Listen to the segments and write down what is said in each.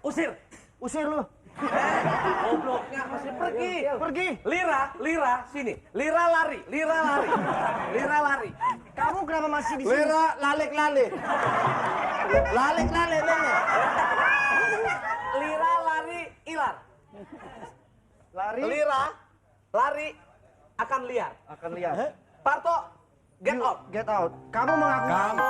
Usir. Usir lu. Gobloknya masih pergi. Pergi. Lira, sini. Lira lari. Kamu kenapa masih di sini? Lira, lalik. Lalik, nenek. Lira lari ilar. Lari. Lira lari akan liar. Akan lihat. Parto, get out. Get out. Kamu mengaku. Kamu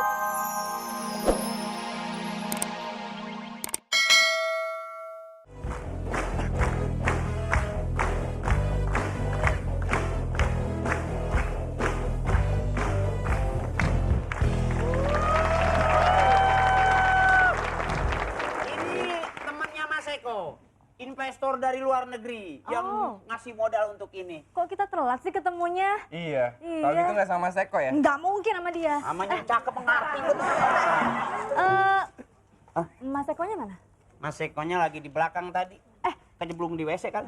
Ini temannya Mas Eko, investor dari luar negeri yang ngasih modal untuk ini. Kok kita telat sih ketemunya? Iya. Iya. Kalau gitu nggak sama Seko ya? Nggak mungkin sama dia. Namanya cakep mengerti betul. Mas Ekonya mana? Mas Ekonya lagi di belakang tadi. Kejeblung di WC kan?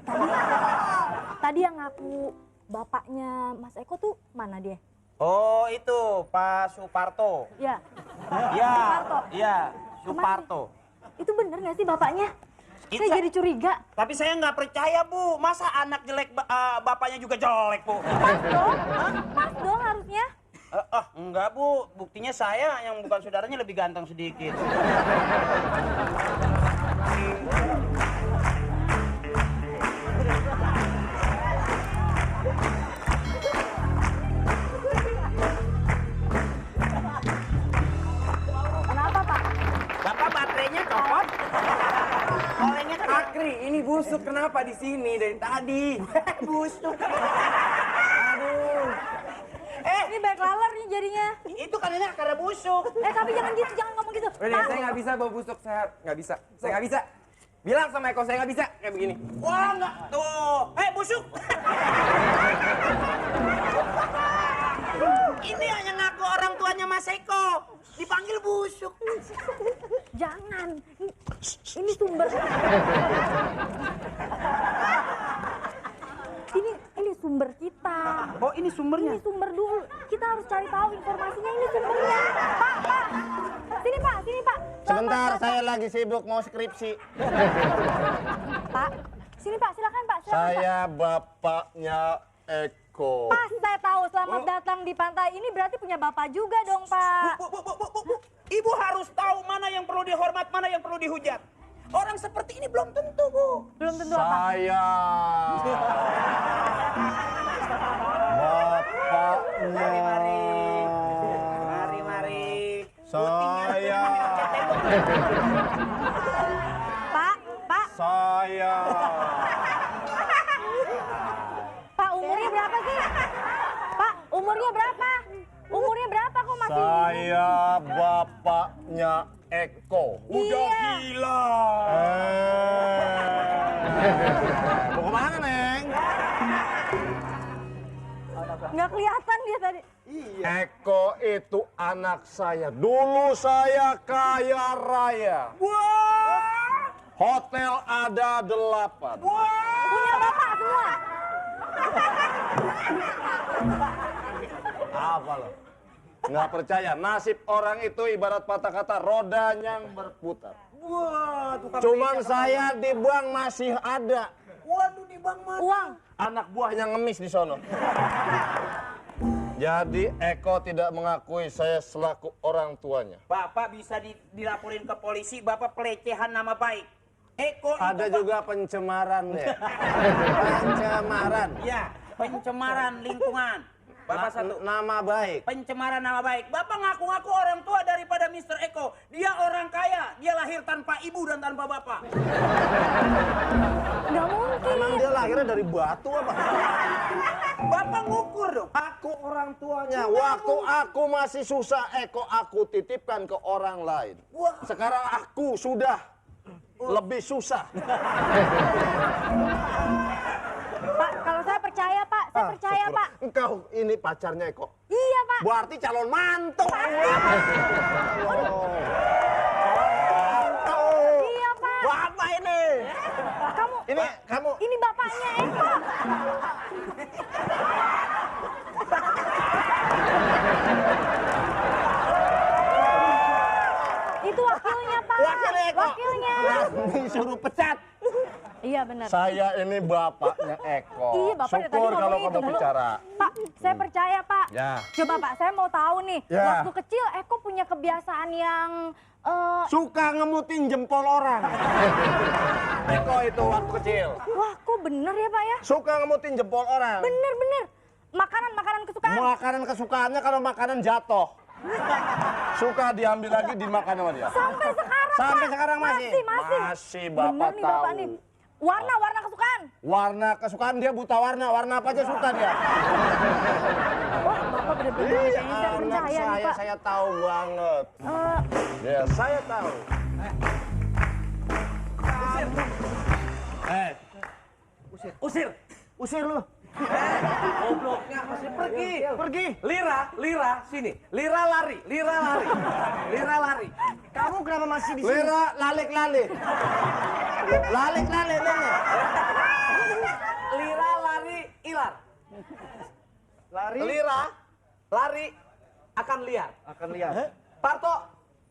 Tadi yang ngaku bapaknya Mas Eko tuh mana dia? Oh itu Pak Suparto. Ya, Ya, Suparto. iya Suparto. itu bener nggak sih bapaknya? Itu- Saya jadi curiga. Tapi saya nggak percaya Bu, masa anak jelek bapaknya juga jelek Bu? Pas dong harusnya. Enggak Bu, buktinya saya yang bukan saudaranya lebih ganteng sedikit. Kenapa Pak? Bapak baterainya copot? Olehnya kan Akri, ini busuk kenapa di sini dari tadi? busuk. Ini baik laler nih jadinya. Itu kan ini karena busuk. Tapi jangan gitu, jangan ngomong gitu. Udah, saya nggak bisa bawa busuk, saya nggak bisa. Saya nggak bisa. Bilang sama Eko, saya nggak bisa kayak begini. Wah enggak, tuh. Busuk. Ini hanya ngaku orang tuanya Mas Eko. Dipanggil busuk. Jangan. Ini sumber. Ini sumber kita. Oh ini sumbernya? Ini sumber dulu. Kita harus cari tahu informasinya. Ini sumbernya. Pak. Sini Pak. sebentar, saya lagi sibuk mau skripsi. Pak. Sini Pak, silakan Pak. Saya bapaknya Eko. Pas saya tahu selamat datang di pantai ini berarti punya bapak juga dong Pak. Bu. Ibu harus tahu mana yang perlu dihormat, mana yang perlu dihujat. Orang seperti ini belum tentu, Bu. Belum tentu apa? Saya bapaknya. Mari. Saya. Pak. Saya. Pak umurnya berapa sih? Pak umurnya berapa? Umurnya berapa kok masih? Saya bapaknya Eko. Udah Iya. gila. Mau kemana, Neng? Nggak kelihatan dia tadi. Eko itu anak saya. Dulu saya kaya raya. Wah. Hotel ada 8. Punya bapak semua. Apa lo? Nggak percaya, nasib orang itu ibarat patah kata rodanya yang berputar. Wah, tukang Cuman becak. saya di bank masih ada. Waduh, di Bang Mas. Uang. Anak buahnya ngemis di sono. Jadi Eko tidak mengakui saya selaku orang tuanya. Bapak bisa dilaporin ke polisi, Bapak pelecehan nama baik. Eko Ada itu, juga pencemaran ya. Pencemaran. Ya, pencemaran lingkungan. Bapak satu. Nama baik. Pencemaran nama baik. Bapak ngaku-ngaku orang tua daripada Mr. Eko. Dia orang kaya, dia lahir tanpa ibu dan tanpa bapak. Nggak mungkin. Emang dia lahirnya dari batu apa? Bapak ngukur dong. Aku orang tuanya. Waktu aku masih susah, Eko aku titipkan ke orang lain. Wah. Sekarang aku sudah lebih susah. Pak, kalau saya percaya Pak, saya percaya Pak. Engkau ini pacarnya Eko. Iya Pak. Berarti calon mantu. Iya Pak. Apa ini? Kamu. Ini bapaknya Eko. Itu wakilnya Pak. Wakilnya Eko. Wakilnya. disuruh pecat. Iya benar. Saya ini bapaknya Eko. Iya, Bapak dari tadi Syukur kalau ngomong itu kamu mulu. bicara. Pak, saya percaya, Pak. Ya. Coba, Pak, saya mau tahu nih. Ya. Waktu kecil Eko punya kebiasaan yang Suka ngemutin jempol orang. Eko itu waktu kecil. wah, kok bener ya, Pak ya? Suka ngemutin jempol orang. Bener. Makanan kesukaan. Makanan kesukaannya kalau makanan jatuh. Suka diambil lagi dimakan sama dia. Sampai sekarang, Sampai Pak. sekarang masih? Masih. Masih, Bapak Bener nih, Bapak tahu. nih. Warna kesukaan. Warna kesukaan dia buta warna apa aja suka dia. Wah, Bapak bener-bener kayaknya saya Anak percaya nih, Pak. saya tahu banget. Ya, saya tahu. Usir lu. gobloknya masih pergi. Pergi. Lira sini. Lira lari. Kamu kenapa masih di sini? Lira lalik-lalik. Lalik-lalik denger. Lira lari ilar. Lari. Lira lari akan liar. Akan lihat. Parto,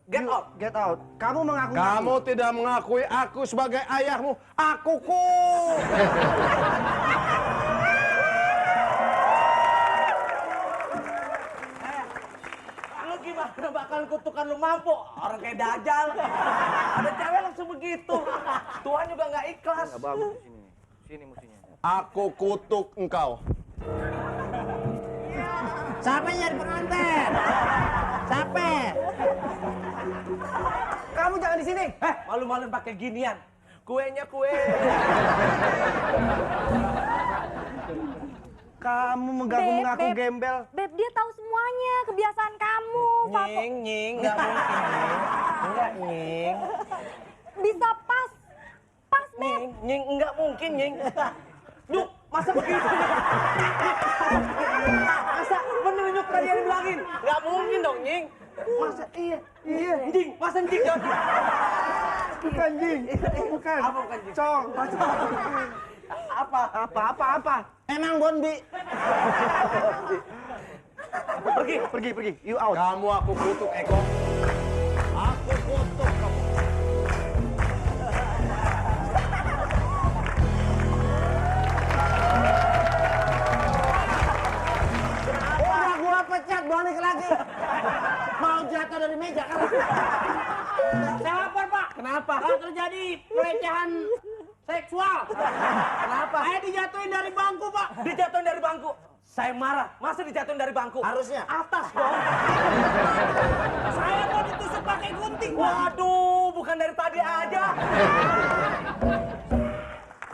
get out. Get out. Kamu mengaku. Kamu tidak mengakui aku sebagai ayahmu. Akuku. Lu gimana bakalan kutukan lu mampu? Orang kayak Dajjal. Ada cewek langsung begitu. Tuhan juga nggak ikhlas. Bagus di sini. Sini musuhnya. Aku kutuk engkau. Siapa yang jadi pengantin? Siapa? Kamu jangan di sini. Malu-maluin pakai ginian. Kuenya kue. Kamu mengaku Beb. gembel. Beb, dia tahu semuanya kebiasaan kamu. Papa. Nying, nggak mungkin. Nggak nying. Bisa pas, Beb. Nying, nggak mungkin nying. Nyuk, masa begitu? Masa bener nyuk tadi yang dibilangin? Nggak mungkin dong nying. Masa iya. Nying, masa nying dong. Bukan jing. Bukan. Apa bukan jing? Cong. Apa? Emang Bonbi. Pergi. You out. Kamu aku kutuk, Eko. Aku kutuk kamu. Udah gua pecat, balik lagi. Mau jatuh dari meja kan? Saya lapor, Pak. Kenapa? Kalau terjadi pelecehan seksual. Kenapa? Saya dijatuhin dari bangku, Pak. Dijatuhin dari bangku. Saya marah. Masa dijatuhin dari bangku? Harusnya. Atas dong. Saya mau ditusuk pakai gunting, Pak. Waduh, bukan dari tadi aja.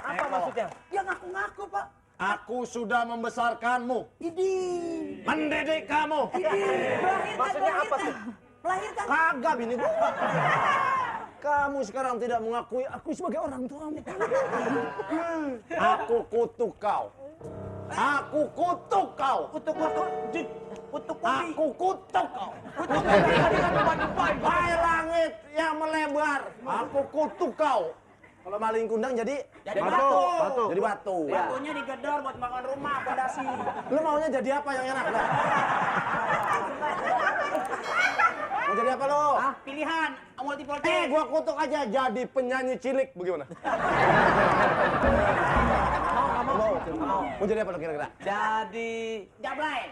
Apa maksudnya? Dia ngaku-ngaku, Pak. Aku sudah membesarkanmu. Mendidik kamu. Maksudnya apa sih? Melahirkan. Kagak bini gua. Kamu sekarang tidak mengakui aku sebagai orang tuamu. Aku kutuk kau. Aku kutuk kau. Kutuk kopi. Aku kutuk kau. Hai langit yang melebar. Aku kutuk kau. Kalau maling kundang jadi Batu. Jadi batu. Batunya digedor buat bangun rumah, fondasi. Lu maunya jadi apa yang enak dah? Mau jadi apa lo? Pilihan multiple Eh, choice. gua kutuk aja jadi penyanyi cilik bagaimana? Mau jadi apa lo kira-kira? Jadi... Jablay.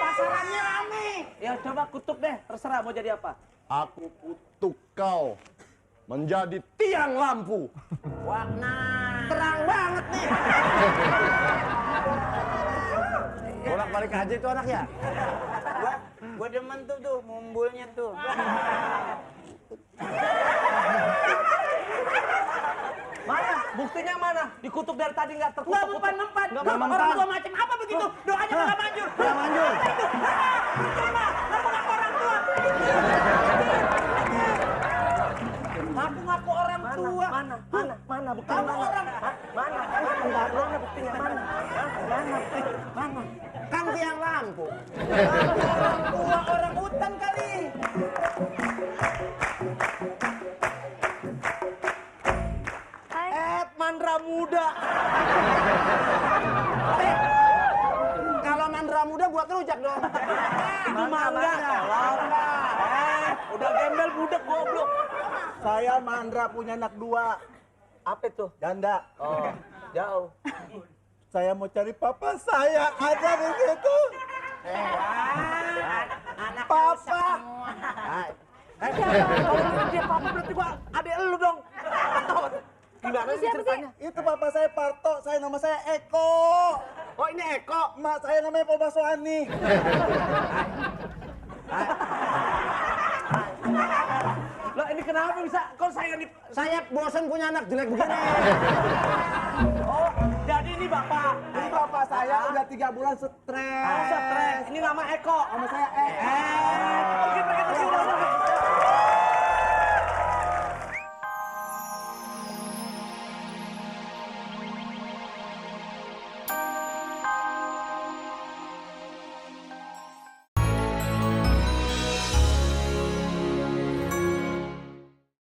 Pasarannya rame. Ya coba kutuk deh, terserah mau jadi apa. Aku kutuk kau menjadi tiang lampu. Wah, nah. Terang banget nih. Bolak-balik aja itu anak ya? Gua demen tuh mumbulnya tuh. Mana? Buktinya mana? Dikutuk dari tadi nggak terkutuk. Nggak mempan-mempan. Nggak mempan. Orang tua macam apa begitu? Doanya nggak manjur. Nggak manjur. Apa itu? Coba, ngaku-ngaku orang tua. Ngaku-ngaku orang tua. Mana? Buktinya Kamu mana? orang. Mana buktinya mana? Mana? Kan tiang lampu. Orang tua orang hutan kali. Hai. Mandra muda. Kalau mandra muda buat rujak dong. Itu mangga. Udah gembel budak goblok. Saya Mandra punya anak 2. Apa itu? Janda. Oh, jauh. Saya mau cari papa saya. Ada di situ. Anak Papa. Kalau dia papa berarti gua adek lu dong. Gimana sih Siapa sih? ceritanya? Itu papa saya Parto. Nama saya Eko. Oh ini Eko. Mak saya namanya Pak Baswani. Lah ini kenapa bisa? Kok saya bosan punya anak jelek begini? Oh, jadi ini bapak. Ini bapak saya udah 3 bulan stres. Stres. Ini nama Eko. Nama saya Eko. Pergi.